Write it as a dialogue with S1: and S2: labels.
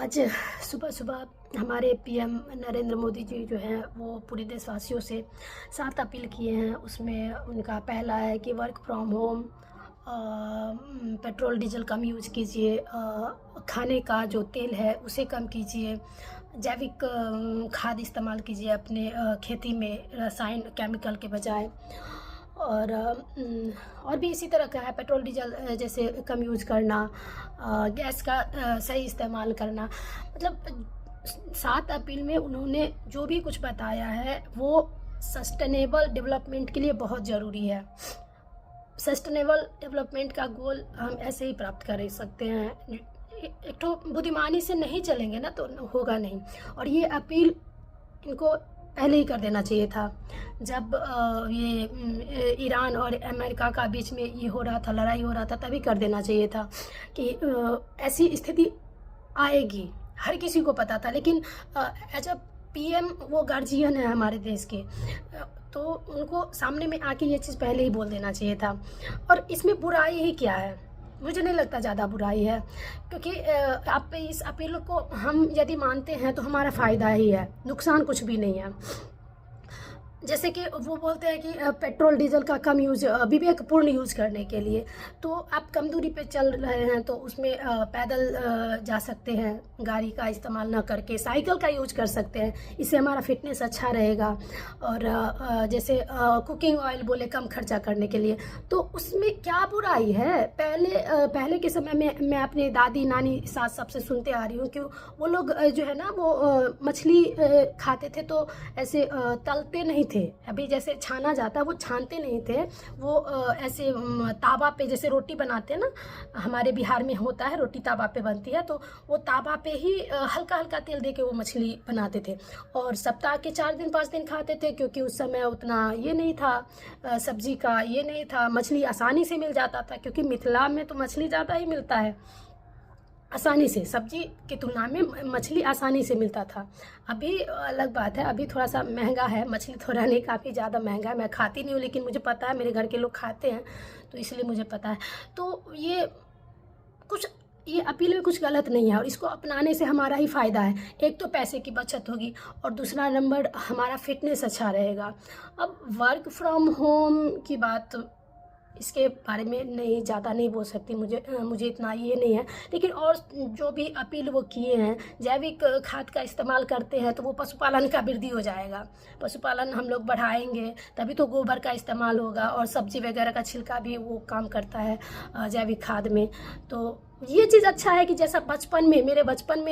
S1: आज सुबह सुबह हमारे पीएम नरेंद्र मोदी जी जो हैं वो पूरे देशवासियों से 7 अपील किए हैं। उसमें उनका पहला है कि work from home, petrol diesel come use कीजिए, खाने का जो तेल है उसे कम कीजिए, जैविक खाद इस्तेमाल कीजिए अपने खेती में रसायन केमिकल के बजाय। और भी इसी तरह का है, पेट्रोल डीजल जैसे कम यूज़ करना, गैस का सही इस्तेमाल करना। मतलब 7 अपील में उन्होंने जो भी कुछ बताया है वो सस्टेनेबल डेवलपमेंट के लिए बहुत ज़रूरी है। सस्टेनेबल डेवलपमेंट का गोल हम ऐसे ही प्राप्त कर सकते हैं, एक तो बुद्धिमानी से नहीं चलेंगे ना तो होगा नहीं। और ये अपील इनको पहले ही कर देना चाहिए था, जब ये ईरान और अमेरिका का बीच में ये हो रहा था, लड़ाई हो रहा था, तभी कर देना चाहिए था कि ऐसी स्थिति आएगी, हर किसी को पता था। लेकिन एज अ पीएम वो गार्जियन है हमारे देश के, तो उनको सामने में आके ये चीज़ पहले ही बोल देना चाहिए था। और इसमें बुराई ही क्या है? मुझे नहीं लगता ज़्यादा बुराई है, क्योंकि आप इस अपील को हम यदि मानते हैं तो हमारा फ़ायदा ही है, नुकसान कुछ भी नहीं है। जैसे कि वो बोलते हैं कि पेट्रोल डीजल का कम यूज़, विवेकपूर्ण यूज़ करने के लिए, तो आप कम दूरी पे चल रहे हैं तो उसमें पैदल जा सकते हैं, गाड़ी का इस्तेमाल ना करके साइकिल का यूज कर सकते हैं, इससे हमारा फिटनेस अच्छा रहेगा। और जैसे कुकिंग ऑयल बोले कम खर्चा करने के लिए, तो उसमें क्या बुराई है? पहले के समय में मैं अपनी दादी नानी सास सबसे सुनते आ रही हूँ कि वो लोग जो है ना वो मछली खाते थे तो ऐसे तलते नहीं थे। अभी जैसे छाना जाता है वो छानते नहीं थे, वो ऐसे तावा पे जैसे रोटी बनाते हैं ना, हमारे बिहार में होता है रोटी तावा पे बनती है, तो वो तावा पे ही हल्का हल्का तेल दे के वो मछली बनाते थे। और सप्ताह के 4 दिन 5 दिन खाते थे, क्योंकि उस समय उतना ये नहीं था, सब्जी का ये नहीं था, मछली आसानी से मिल जाता था, क्योंकि मिथिला में तो मछली ज़्यादा ही मिलता है आसानी से, सब्जी की तुलना में मछली आसानी से मिलता था। अभी अलग बात है, अभी थोड़ा सा महंगा है मछली, थोड़ा नहीं काफ़ी ज़्यादा महंगा है। मैं खाती नहीं हूँ, लेकिन मुझे पता है, मेरे घर के लोग खाते हैं तो इसलिए मुझे पता है। तो ये अपील में कुछ गलत नहीं है, और इसको अपनाने से हमारा ही फ़ायदा है। एक तो पैसे की बचत होगी, और दूसरा नंबर हमारा फिटनेस अच्छा रहेगा। अब वर्क फ्रॉम होम की बात, इसके बारे में नहीं ज़्यादा नहीं बोल सकती, मुझे इतना ये नहीं है। लेकिन और जो भी अपील वो किए हैं, जैविक खाद का इस्तेमाल करते हैं तो वो पशुपालन का वृद्धि हो जाएगा, पशुपालन हम लोग बढ़ाएंगे तभी तो गोबर का इस्तेमाल होगा, और सब्जी वगैरह का छिलका भी वो काम करता है जैविक खाद में। तो ये चीज़ अच्छा है कि जैसा बचपन में, मेरे बचपन में